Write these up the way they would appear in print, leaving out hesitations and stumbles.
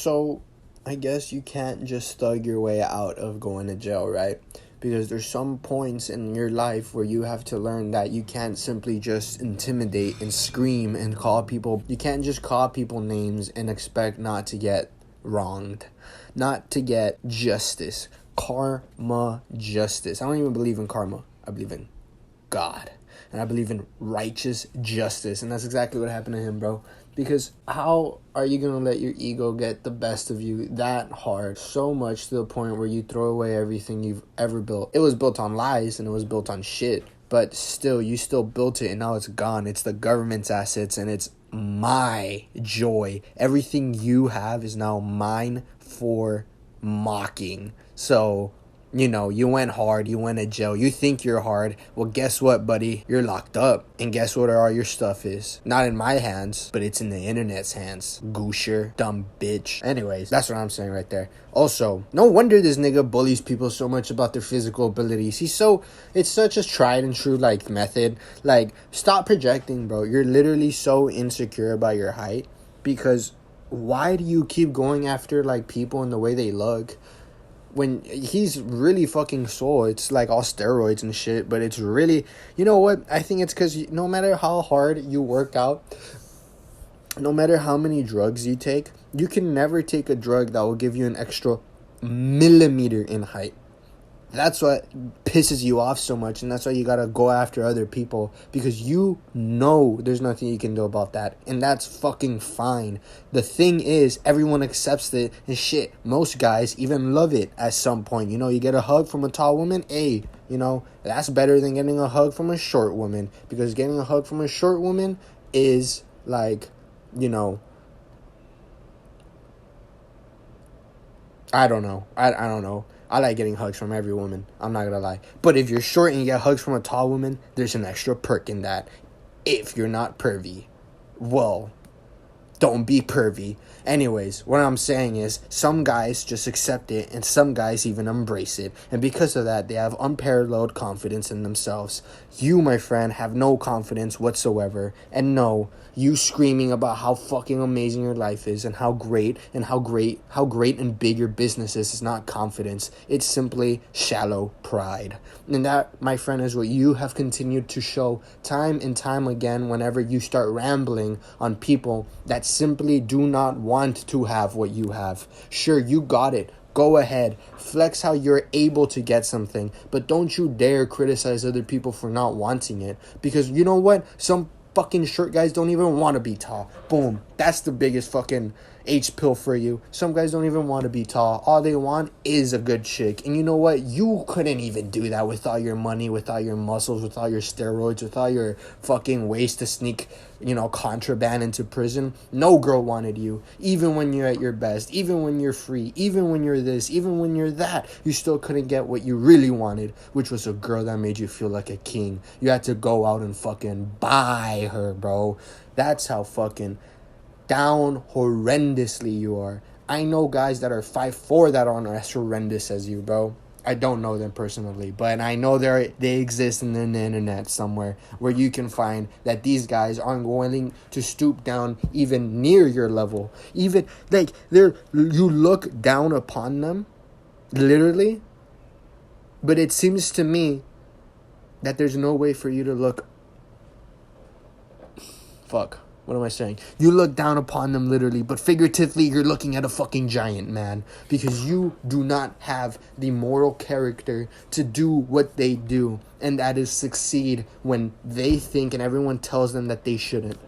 So, I guess you can't just thug your way out of going to jail, right? Because there's some points in your life where you have to learn that you can't simply just intimidate and scream and call people. You can't just call people names and expect not to get wronged, not to get justice. Karma, justice. I don't even believe in karma. I believe in God. And I believe in righteous justice. And that's exactly what happened to him, bro. Because how are you going to let your ego get the best of you that hard? So much to the point where you throw away everything you've ever built. It was built on lies and it was built on shit. But still, you still built it and now it's gone. It's the government's assets and it's my joy. Everything you have is now mine for mocking. So, you know, you went hard, you went to jail, you think you're hard. Well, guess what, buddy? You're locked up. And guess what all your stuff is? Not in my hands, but it's in the internet's hands. Gadoosher, dumb bitch. Anyways, that's what I'm saying right there. Also, no wonder this nigga bullies people so much about their physical abilities. It's such a tried and true, like, method. Like, stop projecting, bro. You're literally so insecure about your height. Because why do you keep going after, like, people and the way they look? When he's really fucking swole, it's like all steroids and shit, but it's really, you know what? I think it's because no matter how hard you work out, no matter how many drugs you take, you can never take a drug that will give you an extra millimeter in height. That's what pisses you off so much, and that's why you gotta go after other people, because you know there's nothing you can do about that, and that's fucking fine. The thing is, everyone accepts it, and shit, most guys even love it at some point. You know, you get a hug from a tall woman, hey, you know, that's better than getting a hug from a short woman, because getting a hug from a short woman is like, you know, I don't know. I don't know. I like getting hugs from every woman. I'm not gonna lie. But if you're short and you get hugs from a tall woman, there's an extra perk in that. If you're not pervy. Well, don't be pervy. Anyways, what I'm saying is some guys just accept it and some guys even embrace it. And because of that, they have unparalleled confidence in themselves. You, my friend, have no confidence whatsoever. And no, you screaming about how fucking amazing your life is and how great and big your business is not confidence. It's simply shallow pride. And that, my friend, is what you have continued to show time and time again whenever you start rambling on people that simply do not want to have what you have. Sure, you got it. Go ahead. Flex how you're able to get something. But don't you dare criticize other people for not wanting it. Because you know what? Some fucking short guys don't even want to be tall. Boom. That's the biggest fucking H-pill for you. Some guys don't even want to be tall. All they want is a good chick. And you know what? You couldn't even do that with all your money, with all your muscles, with all your steroids, with all your fucking ways to sneak, you know, contraband into prison. No girl wanted you. Even when you're at your best, even when you're free, even when you're this, even when you're that, you still couldn't get what you really wanted, which was a girl that made you feel like a king. You had to go out and fucking buy her, bro. That's how fucking down horrendously you are. I know guys that are 5'4" that aren't as horrendous as you, bro. I don't know them personally, but I know they exist in the internet somewhere where you can find that these guys aren't willing to stoop down even near your level. Even like you look down upon them, literally. But it seems to me that there's no way for you to look. Fuck. What am I saying? You look down upon them literally, but figuratively, you're looking at a fucking giant, man. Because you do not have the moral character to do what they do. And that is succeed when they think and everyone tells them that they shouldn't.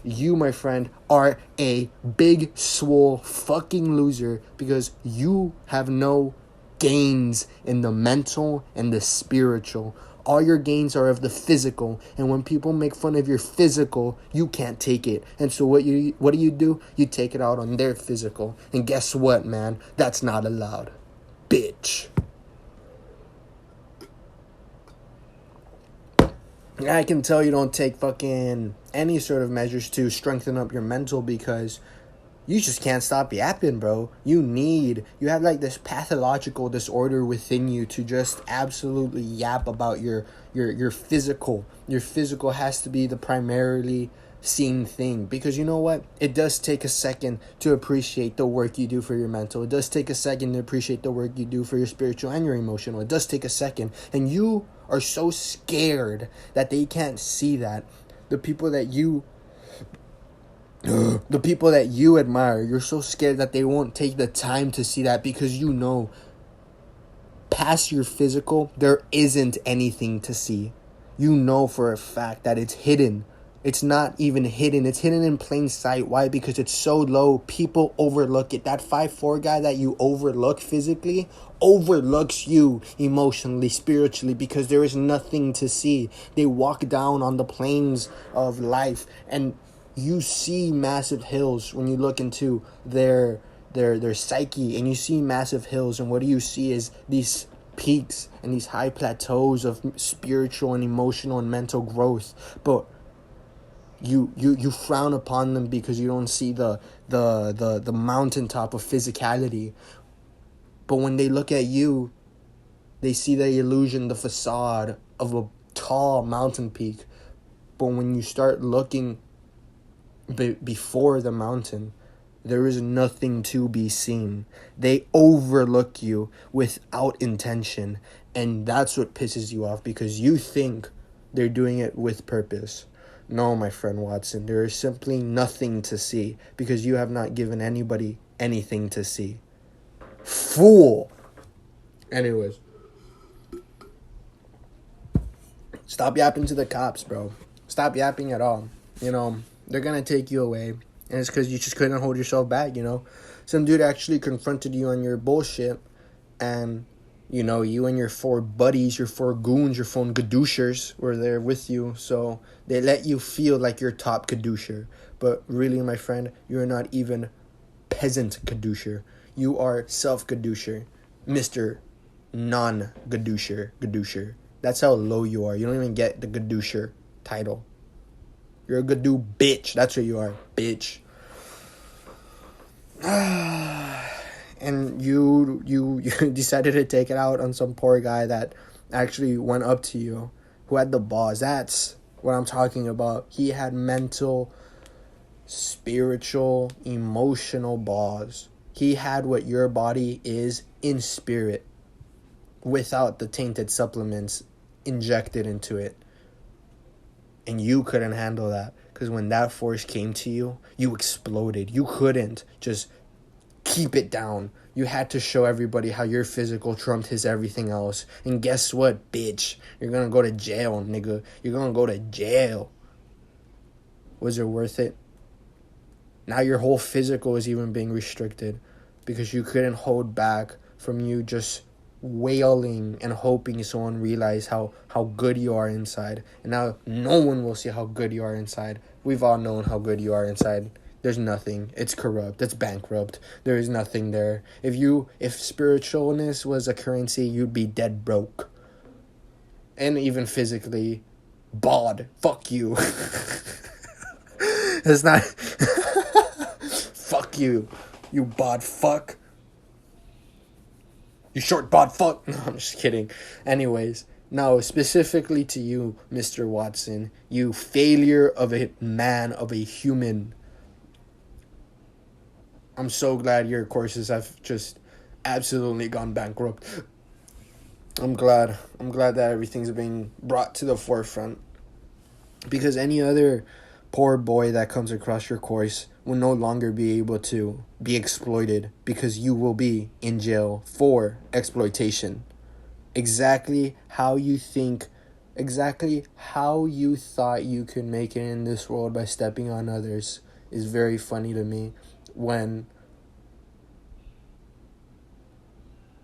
You, my friend, are a big, swole fucking loser because you have no gains in the mental and the spiritual. All your gains are of the physical, and when people make fun of your physical, you can't take it. And so what do? You take it out on their physical. And guess what, man? That's not allowed. Bitch. I can tell you don't take fucking any sort of measures to strengthen up your mental because you just can't stop yapping, bro. You have like this pathological disorder within you to just absolutely yap about your physical. Your physical has to be the primarily seen thing, because you know what, it does take a second to appreciate the work you do for your mental. It does take a second to appreciate the work you do for your spiritual and your emotional. It does take a second, and you are so scared that they can't see that. The people that you admire, you're so scared that they won't take the time to see that, because you know past your physical there isn't anything to see. You know for a fact that it's hidden. It's not even hidden. It's hidden in plain sight. Why? Because it's so low. People overlook it. That 5'4" guy that you overlook physically overlooks you emotionally, spiritually, because there is nothing to see. They walk down on the plains of life, and you see massive hills when you look into their psyche, and you see massive hills, and what do you see is these peaks and these high plateaus of spiritual and emotional and mental growth. But you frown upon them because you don't see the mountaintop of physicality. But when they look at you, they see the illusion, the facade of a tall mountain peak. But when you start looking before the mountain, there is nothing to be seen. They overlook you without intention. And that's what pisses you off, because you think they're doing it with purpose. No, my friend Watson, there is simply nothing to see, because you have not given anybody anything to see. Fool! Anyways. Stop yapping to the cops, bro. Stop yapping at all. You know, they're gonna take you away. And it's because you just couldn't hold yourself back, you know. Some dude actually confronted you on your bullshit. And, you know, you and your 4 buddies, your 4 goons, your 4 gadooshers were there with you. So they let you feel like you're top gadoosher. But really, my friend, you're not even peasant gadoosher. You are self-gadoosher. Mr. Non-gadoosher. That's how low you are. You don't even get the gadoosher title. You're a gadoo bitch. That's what you are, bitch. And you decided to take it out on some poor guy that actually went up to you, who had the balls. That's what I'm talking about. He had mental, spiritual, emotional balls. He had what your body is in spirit, without the tainted supplements injected into it. And you couldn't handle that, because when that force came to you, you exploded. You couldn't just keep it down. You had to show everybody how your physical trumped his everything else. And guess what, bitch? You're gonna go to jail, nigga. You're gonna go to jail. Was it worth it? Now your whole physical is even being restricted, because you couldn't hold back from you just wailing and hoping someone realize how good you are inside. And now no one will see how good you are inside. We've all known how good you are inside. There's nothing. It's corrupt. It's bankrupt. There is nothing there. If spiritualness was a currency, you'd be dead broke. And even physically bald. Fuck you. It's not fuck you. You bod fuck. You short bod fuck. No, I'm just kidding. Anyways, now specifically to you, Mr. Watson, you failure of a man, of a human. I'm so glad your courses have just absolutely gone bankrupt. I'm glad that everything's being brought to the forefront, because any other poor boy that comes across your course will no longer be able to be exploited, because you will be in jail for exploitation. Exactly how you thought you could make it in this world by stepping on others is very funny to me, when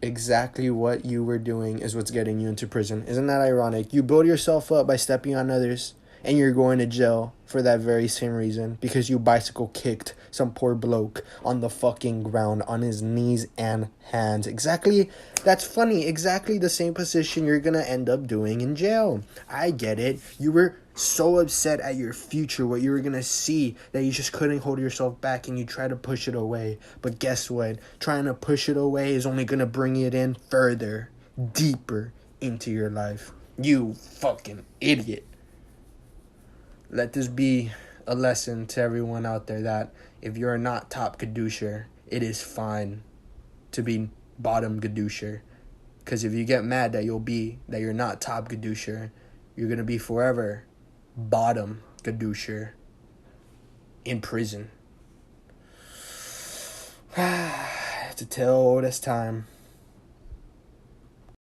exactly what you were doing is what's getting you into prison. Isn't that ironic? You build yourself up by stepping on others, and you're going to jail for that very same reason, because you bicycle kicked some poor bloke on the fucking ground on his knees and hands. Exactly, that's funny. Exactly the same position you're gonna end up doing in jail. I get it. You were so upset at your future, what you were gonna see, that you just couldn't hold yourself back, and you try to push it away. But guess what? Trying to push it away is only gonna bring it in further, deeper into your life. You fucking idiot. Let this be a lesson to everyone out there that if you're not top gadoosher, it is fine to be bottom gadoosher. Because if you get mad that you're not top gadoosher, you're going to be forever bottom gadoosher in prison. It's a tale as time.